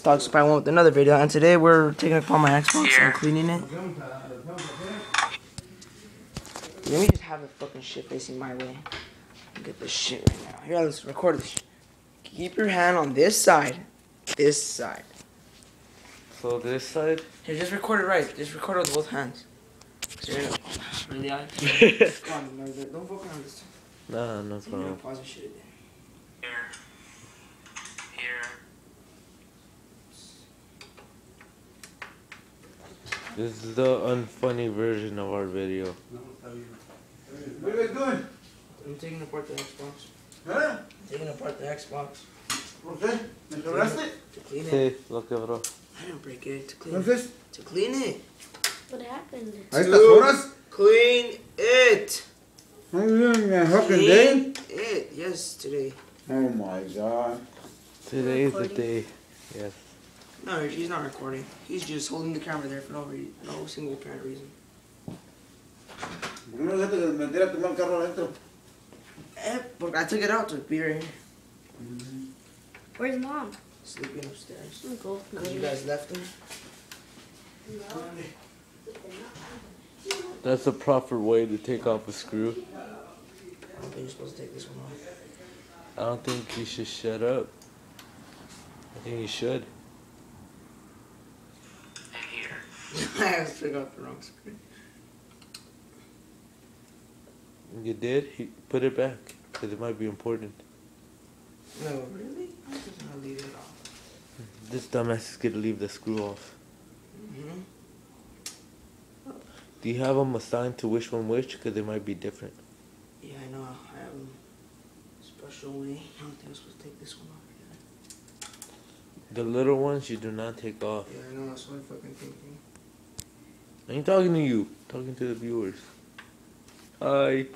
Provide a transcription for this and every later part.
it's Dog Spy 1 with another video, and today we're taking apart my Xbox and cleaning it. Let me just have the fucking shit facing my way. Get this shit right now. Here, let's record this shit. Keep your hand on this side. This side. So this side? Here, just record it right. Just record it with both hands. Really, Come on, don't focus on this. Nah, no problem. Pause the shit again. Here. This is the unfunny version of our video. What are you doing? I'm taking apart the Xbox. Huh? I'm taking apart the Xbox. ¿Por qué? ¿Me quebraste? To clean it. Sí, lo quebró. I didn't break it. To clean it. Entonces, To clean it. What happened? ¿a estas horas? Clean it. I'm doing a fucking day. Clean it. Yes, today. Oh my god. Today is the day. Yes. No, he's not recording. He's just holding the camera there for no single apparent reason. ¿Por qué no dejaste de meter a tomar el carro adentro? Porque I took it out to be right here. Where's mom? Sleeping upstairs. Go. You guys left him? That's the proper way to take off a screw. I don't think you're supposed to take this one off. I don't think you should shut up. I think you should. And here. I took off the wrong screen. You did? Put it back, because it might be important. No, really? I'm just gonna leave it off. This dumbass is going to leave the screw off. Mm-hmm. Do you have them assigned to which one which? Because they might be different. Yeah, I know. I have a special way. I don't think I'm supposed to take this one off yet. The little ones you do not take off. Yeah, I know. That's what I'm fucking thinking. I ain't talking to you. I'm talking to the viewers. Hi.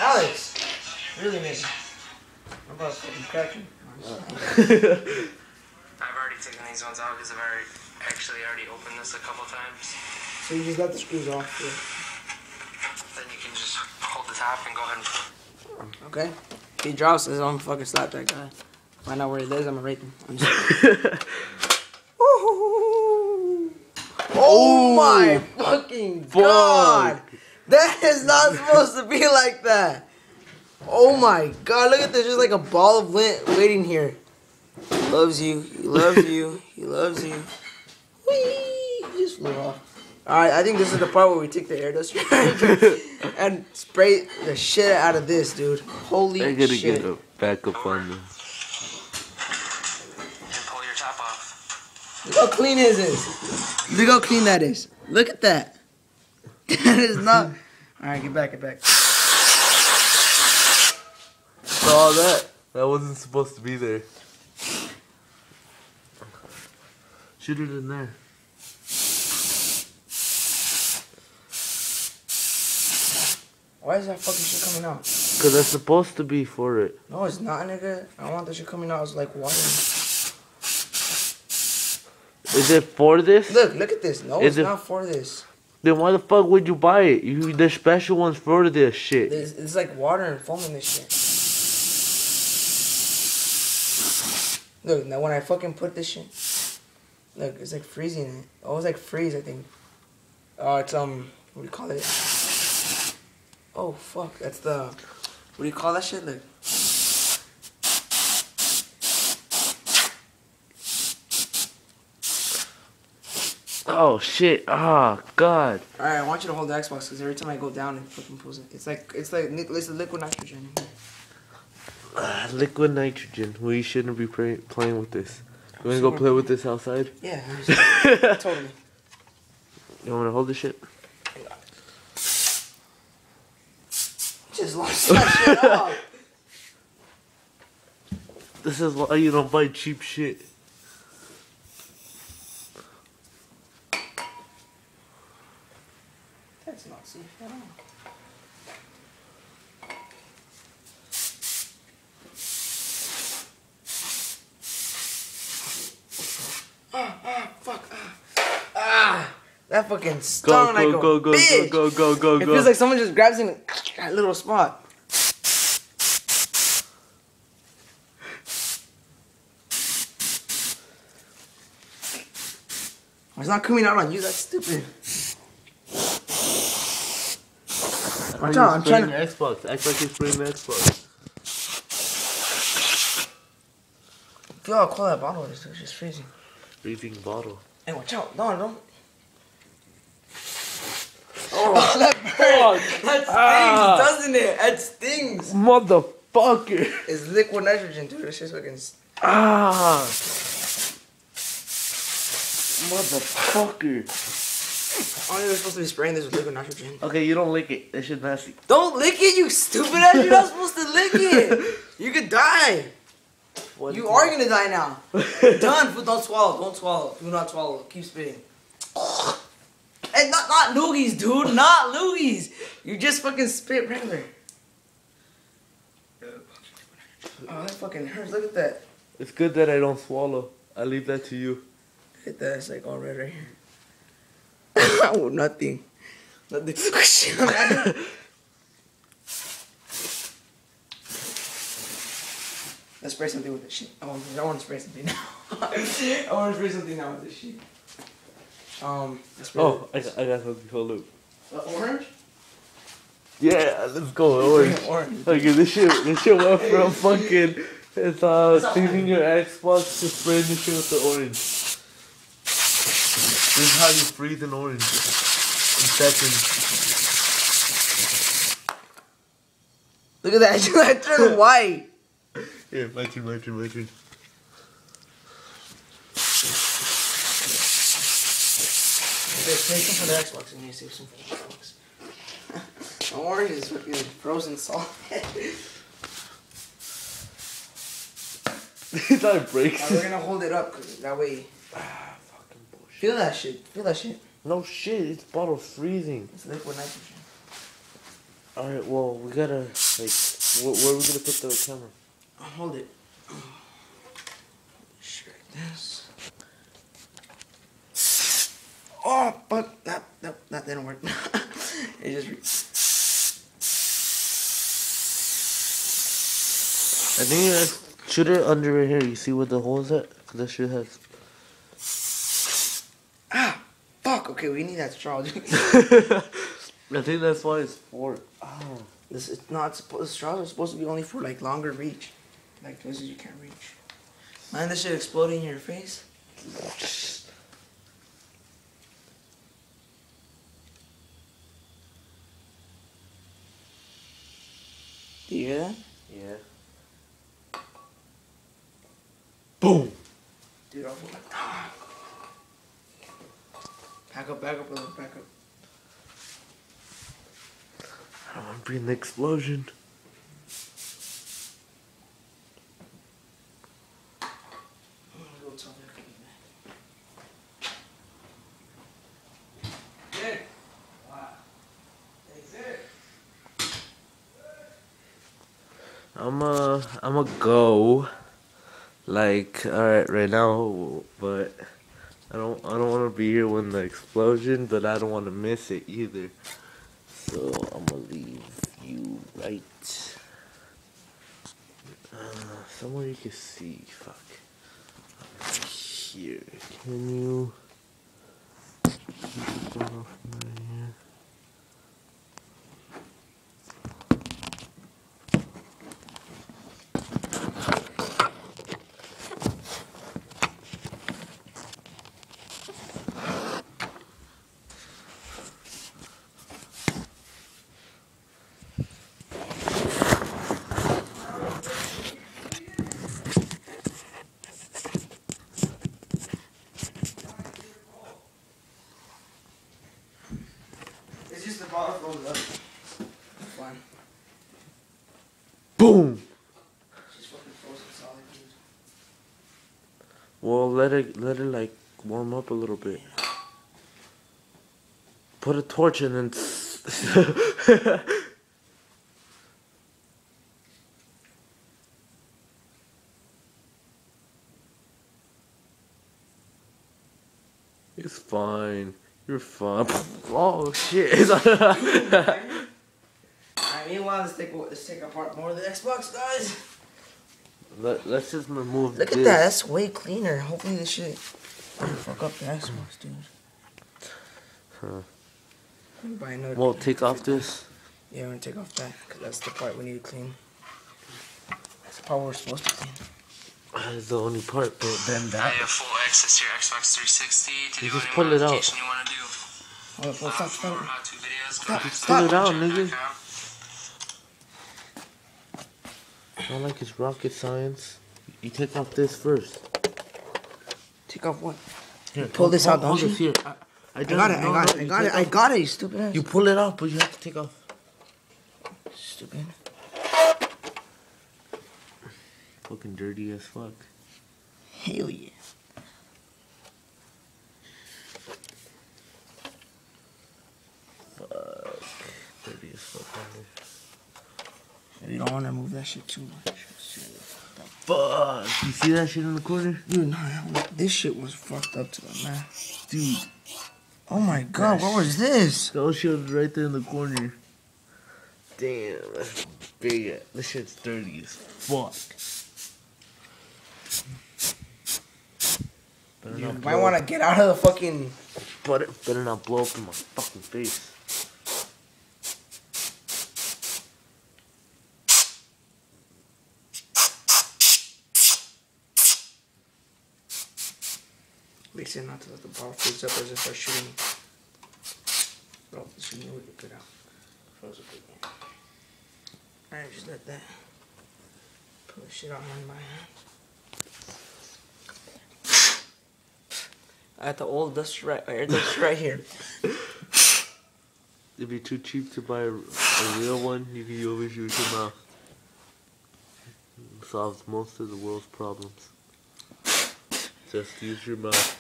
Alex! Really, nigga. I'm about to fucking crack you. I've already taken these ones out because I've already opened this a couple times. So you just let the screws off. Then you can just hold the top and go ahead and put Yeah. Okay? If he drops this, I'm gonna fucking slap that guy. Find out where he lives, I'm gonna rape him. I'm just Oh my fucking god! That is not supposed to be like that! Oh my god, look at this, just like a ball of lint waiting here. He loves you, he loves you, he loves you. Whee! He just flew off. Alright, I think this is the part where we take the air duster and spray the shit out of this, dude. Holy I gotta shit. get a backup on this. and pull your top off. Look how clean his is. Look how clean that is. Look at that. That is not. Alright, get back, get back. Saw that. That wasn't supposed to be there. Shoot it in there. Why is that fucking shit coming out? Because that's supposed to be for it. No, it's not, nigga. I want that shit coming out. It's like water. Is it for this? Look at this. No, Is it's it- not for this. Then why the fuck would you buy it? There's special ones for this shit. It's like water and foam in this shit. Look, now when I fucking put this shit, look, it's like freezing it. Oh, it's like freeze, I think. Oh, it's what do you call it? Oh fuck, that's the, what do you call that shit? Look. Oh shit! Ah, God. All right, I want you to hold the Xbox because every time I go down, it fucking pulls it. It's the liquid nitrogen. Liquid nitrogen. We shouldn't be playing with this. You wanna go play with this outside? Yeah, totally. You wanna hold this shit? Just lost that shit off. This is why you don't buy cheap shit. That's not safe at all. Fuck. That fucking stung like a bitch. Go. It feels like someone just grabs in a little spot. It's not coming out on you. That's stupid. Watch out! I'm trying to. Xbox. Act like you're spraying the Xbox. Feel how cold that bottle is. It's just freezing. Freezing bottle. Hey, watch out! Don't. Oh, that burns. That stings, doesn't it? That stings. Motherfucker. It's liquid nitrogen, dude. That shit's fucking. Ah. Motherfucker. Oh, you're supposed to be spraying this with liquid nitrogen. Okay, you don't lick it. That shit's nasty. Don't lick it, you stupid ass. You're not supposed to lick it. You could die. You are gonna die now. You're done. Food, don't swallow. Don't swallow. Do not swallow. Keep spitting. And not loogies, dude. Not loogies. You just fucking spit regular. Oh, that fucking hurts. Look at that. It's good that I don't swallow. I leave that to you. Look at that. It's like all red right here. Oh, nothing. Nothing. Let's spray something with this shit. I want to spray something now. I want to spray something now with this shit. Let's spray I got something. Hold up. Orange? Yeah, let's go. Orange. Okay, this shit went from fucking cleaning your Xbox to spraying the shit with the orange. This is how you freeze an orange in seconds. Look at that. I turned white. Yeah, my turn. Okay, take some for the Xbox. I need to save some for the Xbox. The orange is fucking frozen solid. It's not it breaks. We're gonna hold it up, cause that way. Fucking bullshit. Feel that shit. Feel that shit. No shit, it's bottle freezing. It's liquid nitrogen. Alright, well, we gotta, like, where are we gonna put the camera? Hold it. Shit like this. Oh, fuck. That didn't work. It just. I think you guys shoot it under right here. You see where the hole is at? Cause that shit has. Ah, fuck. Okay, we need that straw, dude. I think that's why it's for. Oh. This is not supposed. Straws are supposed to be only for like longer reach, like places you can't reach. Man, this shit exploding in your face. Do you hear that? Yeah. Boom. Dude, I'll back up a little, back up. I want to bring the explosion. I'ma go. Like, alright, right now, but I don't want to be here when the explosion, but I don't want to miss it either. So I'm gonna leave you right somewhere you can see. Fuck. Right here. Can you? Go off right here. It's just the bottle froze up. Fine. Boom. It's just fucking frozen solid, dude. Well, let it like warm up a little bit. Put a torch in and. It's fine. You're fun. Oh shit. Alright, meanwhile, let's take apart more of the Xbox, guys. Let's just remove Look this. at that. That's way cleaner. Hopefully this shit don't fuck up the Xbox, dude. Huh. Let me buy another. Well, take off this. Yeah, I'm gonna take off that because that's the part we need to clean. That's the part we're supposed to clean. That's the only part, but then I that. have full access to your Xbox 360 to You do just any pull it out. modification you want to do. Hold up, stop, For stop. how-to videos, Stop, go to Just pull it out, nigga. check.com. Not like it's rocket science. You take off this first. Take off what? Here, Pull this out, hold don't this you? here. I got it, I got it, you stupid ass. You pull it out, but you have to take off. Stupid. Fucking dirty as fuck. Hell yeah. Fuck. Dirty as fuck. You don't want to move that shit too much. Fuck. You see that shit in the corner? Dude, no, this shit was fucked up to the max. Dude. Oh my god, what was this? That shit was right there in the corner. Damn, that's big. This shit's dirty as fuck. Better You not might blow want to up. get out of the fucking... Better not blow up in my fucking face. Make sure not to let the ball freeze up as if I shooting. Bro, this should really get good out. Froze up again. Alright, just let that. Pull the shit out in my hand. I got the old dust right here. It'd be too cheap to buy a real one. You can always use your mouth. It solves most of the world's problems. Just use your mouth.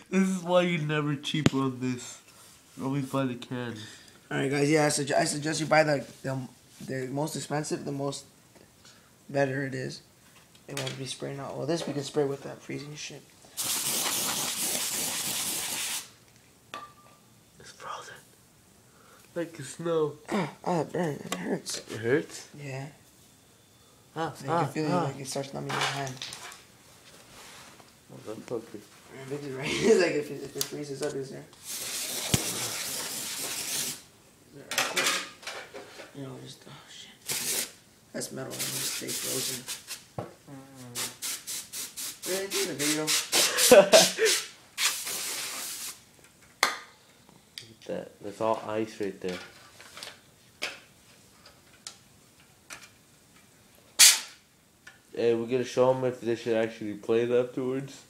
This is why you never cheap on this. Always buy the can. Alright guys, yeah, I suggest you buy the most expensive, the most better it is. It won't be spraying out. Well, this we can spray with that freezing shit. It's frozen. Like snow. Oh, it burns. It hurts. It hurts? Yeah. Ah, So you can feel it like it starts numbing your hand. Motherfucker. Right, it's like if it freezes up, is there? You know, just oh shit. That's metal. It must stay frozen. Really, do the video. Look at that. That's all ice right there. Hey, we're gonna show them if they should actually play it afterwards.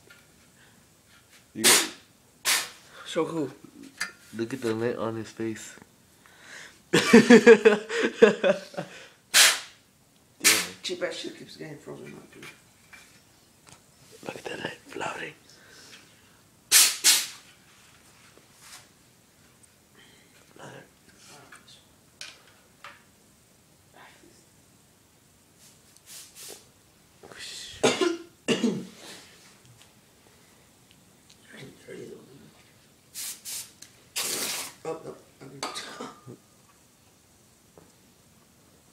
You got, Show who? look at the lint on his face. Damn. Cheap ass shit keeps getting frozen up, dude. Look at that light floating.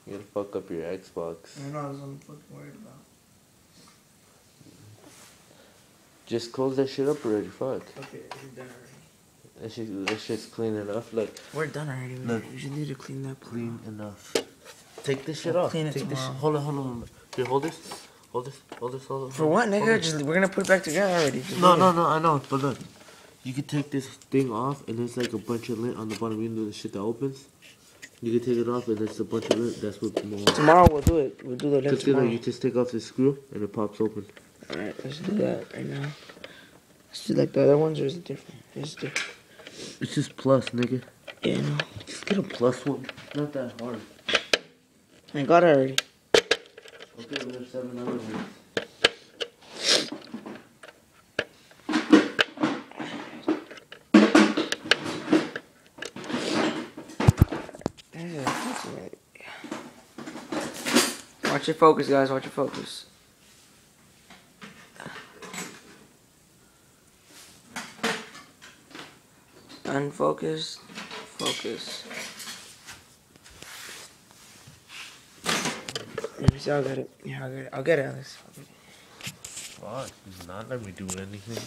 You're gonna fuck up your Xbox. I know, that's what I'm fucking worried about. Just close that shit up already, fuck. Okay, we're done already. That shit's clean enough, look. We're done already. Look. We just need to clean that part. Clean enough. Take this shit I'll off. clean it Take this. tomorrow. Hold on. Here, hold this. Hold this. For what, nigga? Hold Just we're gonna put it back together already. Just No, leave it. I know, but look. You can take this thing off, and there's like a bunch of lint on the bottom. You know the shit that opens. You can take it off, and there's a bunch of lint. That's what Tomorrow we'll do it. We'll do the lint Just tomorrow. you just take off the screw, and it pops open. Alright, let's do that right now. Let's do like the other ones, or is it different? It's different. It's just plus, nigga. Yeah, no. Just get a plus one. Not that hard. I got it already. Okay, we have 7 other ones. Watch your focus, guys. Watch your focus. Unfocused. Focus. Let me see. I'll get it. Yeah, I'll get it, Alex. Fuck, he's not let me do anything.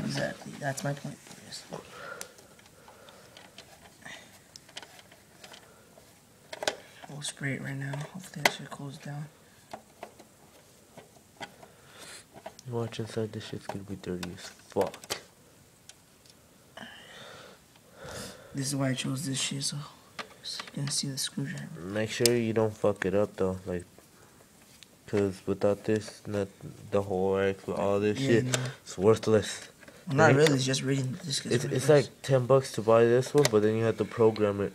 Exactly. That's my point. Yes. We'll spray it right now. Hopefully that shit cools down. Watch inside, this shit's gonna be dirty as fuck. This is why I chose this shit, so you can see the screwdriver. Make sure you don't fuck it up though, like, cause without this, the whole X with all this shit, no. it's worthless. Well, not really, it's just reading the disc. It's like $10 to buy this one, but then you have to program it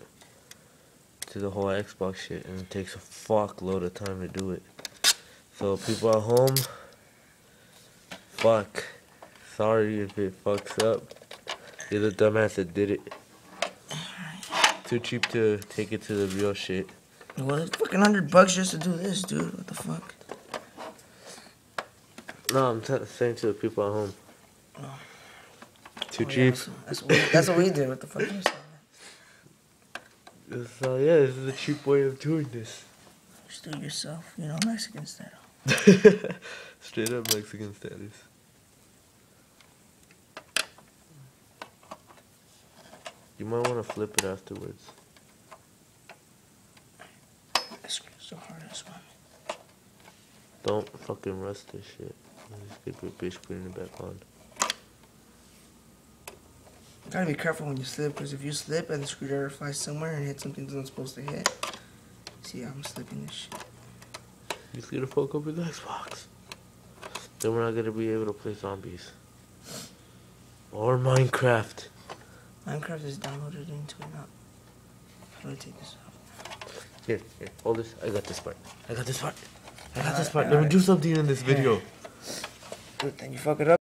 to the whole Xbox shit, and it takes a fuckload of time to do it. So people at home, fuck. Sorry if it fucks up. You're the dumbass that did it. Too cheap to take it to the real shit. Well, it's fucking $100 just to do this, dude. What the fuck? No, I'm saying to the people at home. Oh. Too Oh, cheap. Yeah, that's what we did. What the fuck? So yeah, this is a cheap way of doing this. Just do it yourself, you know, Mexican style. Straight up Mexican status. You might want to flip it afterwards. This screw's so hard as well. Don't fucking rust this shit. Just get your bitch putting it back on. You gotta be careful when you slip, because if you slip and the screwdriver flies somewhere and hits something it's not supposed to hit. See, I'm slipping this shit. You just gotta fuck up with the Xbox. Then we're not gonna be able to play zombies. Or Minecraft. Minecraft is downloaded into it now. How do I take this off? Here, hold this. I got this part. I got this part. Let me do something in this video. Good, then you fuck it up.